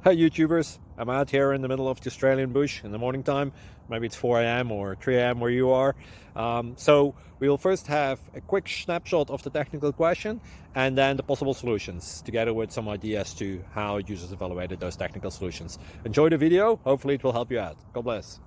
Hi YouTubers, I'm out here in the middle of the Australian bush in the morning time. Maybe it's 4 a.m. or 3 a.m. where you are. So we'll first have a quick snapshot of the technical question and then the possible solutions, together with some ideas to how users evaluated those technical solutions. Enjoy the video, hopefully it will help you out. God bless.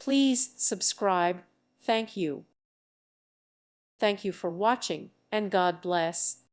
Please subscribe. Thank you. Thank you for watching, and God bless.